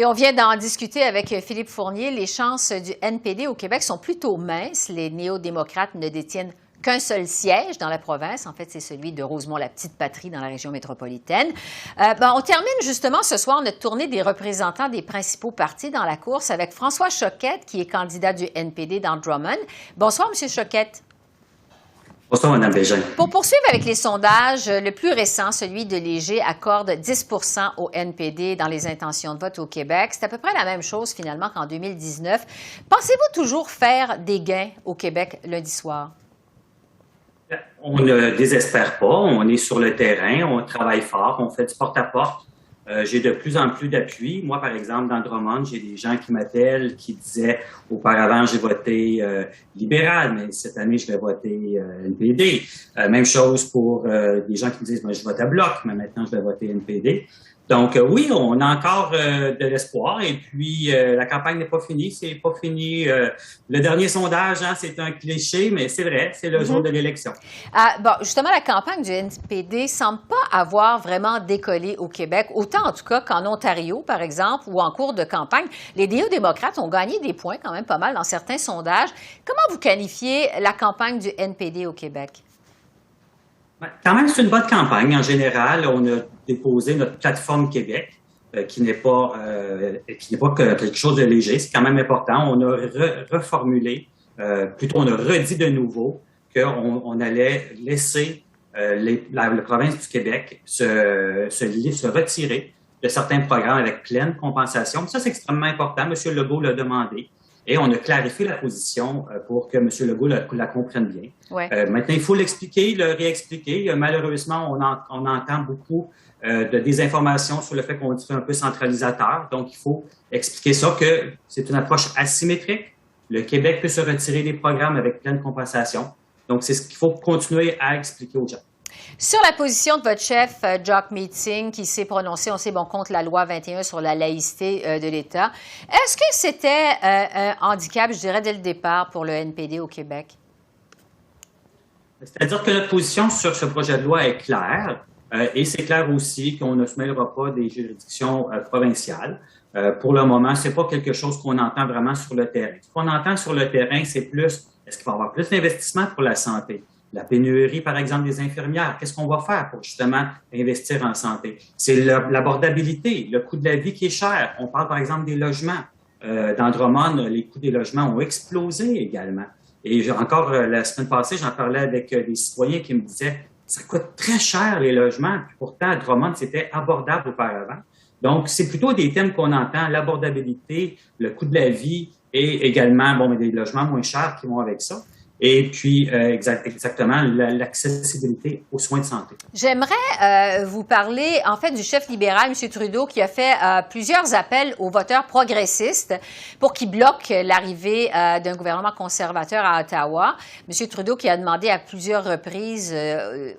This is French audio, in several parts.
Et on vient d'en discuter avec Philippe Fournier. Les chances du NPD au Québec sont plutôt minces. Les néo-démocrates ne détiennent qu'un seul siège dans la province. En fait, c'est celui de Rosemont-la-Petite-Patrie dans la région métropolitaine. On termine justement ce soir notre tournée des représentants des principaux partis dans la course avec François Choquette, qui est candidat du NPD dans Drummond. Bonsoir, M. Choquette. Bonsoir, Mme Bégin. Pour poursuivre avec les sondages, le plus récent, celui de Léger, accorde 10 % au NPD dans les intentions de vote au Québec. C'est à peu près la même chose, finalement, qu'en 2019. Pensez-vous toujours faire des gains au Québec lundi soir? On ne désespère pas. On est sur le terrain, on travaille fort, on fait du porte-à-porte. J'ai de plus en plus d'appui. Moi, par exemple, dans Drummond, j'ai des gens qui m'appellent, qui disaient auparavant, j'ai voté libéral, mais cette année, je vais voter NPD. Même chose pour des gens qui me disent, moi, je vote à bloc, mais maintenant, je vais voter NPD. Donc, oui, on a encore de l'espoir. Et puis, la campagne n'est pas finie. C'est pas fini. Le dernier sondage, c'est un cliché, mais c'est vrai, c'est le jour de l'élection. Justement, la campagne du NPD semble pas avoir vraiment décollé au Québec, autant en tout cas qu'en Ontario, par exemple, ou en cours de campagne. Les néo-démocrates ont gagné des points quand même pas mal dans certains sondages. Comment vous qualifiez la campagne du NPD au Québec? Quand même, c'est une bonne campagne. En général, on a déposé notre plateforme Québec, qui n'est pas quelque chose de léger. C'est quand même important. On a reformulé, plutôt on a redit de nouveau qu'on allait laisser la province du Québec se retirer de certains programmes avec pleine compensation. Ça, c'est extrêmement important. M. Legault l'a demandé. Et on a clarifié la position pour que M. Legault la comprenne bien. Ouais. Maintenant, il faut l'expliquer, le réexpliquer. Malheureusement, on entend beaucoup de désinformation sur le fait qu'on est un peu centralisateur. Donc, il faut expliquer ça, que c'est une approche asymétrique. Le Québec peut se retirer des programmes avec pleine compensation. Donc, c'est ce qu'il faut continuer à expliquer aux gens. Sur la position de votre chef, Jock Meeting, qui s'est prononcé, on sait, contre la loi 21 sur la laïcité de l'État, est-ce que c'était un handicap, je dirais, dès le départ pour le NPD au Québec? C'est-à-dire que notre position sur ce projet de loi est claire, et c'est clair aussi qu'on ne se mêlera pas des juridictions provinciales. Pour le moment, c'est pas quelque chose qu'on entend vraiment sur le terrain. Ce qu'on entend sur le terrain, c'est plus, est-ce qu'il va y avoir plus d'investissement pour la santé? La pénurie, par exemple, des infirmières. Qu'est-ce qu'on va faire pour justement investir en santé? C'est l'abordabilité, le coût de la vie qui est cher. On parle, par exemple, des logements. Dans Drummond, les coûts des logements ont explosé également. Et encore la semaine passée, j'en parlais avec des citoyens qui me disaient ça coûte très cher les logements. Puis pourtant, à Drummond, c'était abordable auparavant. Donc, c'est plutôt des thèmes qu'on entend, l'abordabilité, le coût de la vie et également des logements moins chers qui vont avec ça. Et puis, exactement, l'accessibilité aux soins de santé. J'aimerais vous parler, en fait, du chef libéral, M. Trudeau, qui a fait plusieurs appels aux voteurs progressistes pour qu'ils bloquent l'arrivée d'un gouvernement conservateur à Ottawa. M. Trudeau qui a demandé à plusieurs reprises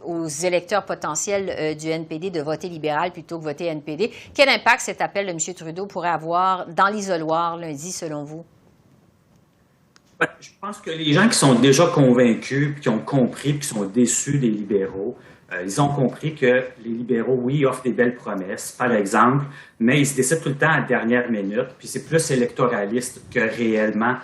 aux électeurs potentiels du NPD de voter libéral plutôt que voter NPD. Quel impact cet appel de M. Trudeau pourrait avoir dans l'isoloir lundi, selon vous? Je pense que les gens qui sont déjà convaincus, puis qui ont compris, puis qui sont déçus des libéraux, ils ont compris que les libéraux, oui, offrent des belles promesses, par exemple, mais ils se décident tout le temps à la dernière minute, puis c'est plus électoraliste que réellement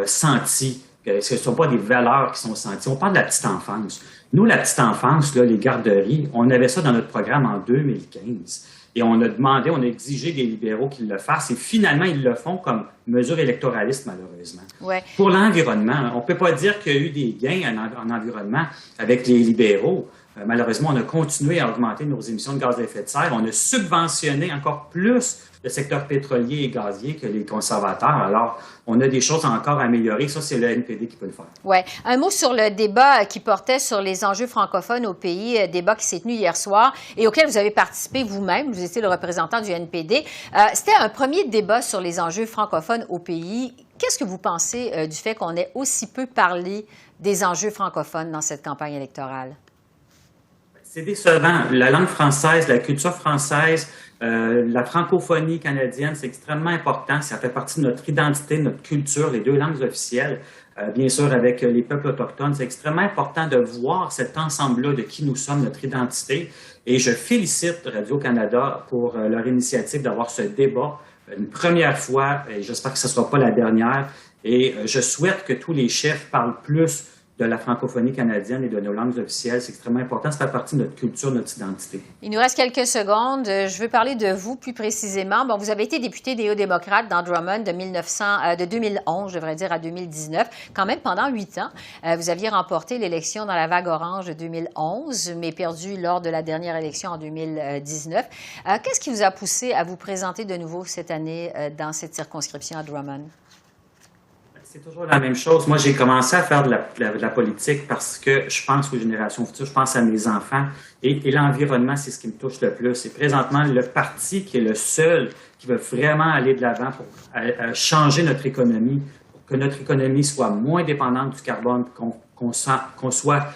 senti. Ce ne sont pas des valeurs qui sont senties. On parle de la petite enfance. Nous, la petite enfance, là, les garderies, on avait ça dans notre programme en 2015. Et on a demandé, on a exigé des libéraux qu'ils le fassent. Et finalement, ils le font comme mesure électoraliste, malheureusement. Ouais. Pour l'environnement, on ne peut pas dire qu'il y a eu des gains en environnement avec les libéraux. Malheureusement, on a continué à augmenter nos émissions de gaz à effet de serre. On a subventionné encore plus le secteur pétrolier et gazier que les conservateurs. Alors, on a des choses encore à améliorer. Ça, c'est le NPD qui peut le faire. Oui. Un mot sur le débat qui portait sur les enjeux francophones au pays, débat qui s'est tenu hier soir et auquel vous avez participé vous-même. Vous étiez le représentant du NPD. C'était un premier débat sur les enjeux francophones au pays. Qu'est-ce que vous pensez du fait qu'on ait aussi peu parlé des enjeux francophones dans cette campagne électorale? C'est décevant. La langue française, la culture française, la francophonie canadienne, c'est extrêmement important. Ça fait partie de notre identité, de notre culture, les deux langues officielles. Bien sûr, avec les peuples autochtones, c'est extrêmement important de voir cet ensemble-là de qui nous sommes, notre identité. Et je félicite Radio-Canada pour leur initiative d'avoir ce débat une première fois, et j'espère que ce ne sera pas la dernière, et je souhaite que tous les chefs parlent plus de la francophonie canadienne et de nos langues officielles. C'est extrêmement important. Ça fait partie de notre culture, de notre identité. Il nous reste quelques secondes. Je veux parler de vous plus précisément. Bon, vous avez été député néo-démocrate dans Drummond de 2011, je devrais dire, à 2019, quand même pendant 8 ans. Vous aviez remporté l'élection dans la vague orange de 2011, mais perdu lors de la dernière élection en 2019. Qu'est-ce qui vous a poussé à vous présenter de nouveau cette année dans cette circonscription à Drummond? C'est toujours la même chose. Moi, j'ai commencé à faire de la politique parce que je pense aux générations futures, je pense à mes enfants et l'environnement, c'est ce qui me touche le plus. Et présentement, le parti qui est le seul qui veut vraiment aller de l'avant pour changer notre économie, pour que notre économie soit moins dépendante du carbone, qu'on soit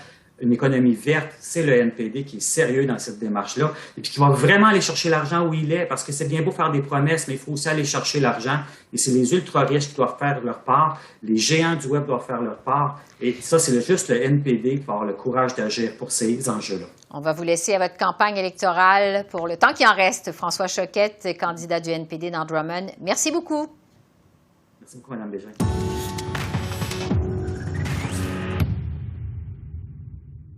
une économie verte, c'est le NPD qui est sérieux dans cette démarche-là et puis qui va vraiment aller chercher l'argent où il est, parce que c'est bien beau faire des promesses, mais il faut aussi aller chercher l'argent et c'est les ultra-riches qui doivent faire leur part, les géants du web doivent faire leur part et ça, c'est juste le NPD qui va avoir le courage d'agir pour ces enjeux-là. On va vous laisser à votre campagne électorale pour le temps qui en reste. François Choquette, candidat du NPD dans Drummond. Merci beaucoup. Merci beaucoup, Mme Bégin.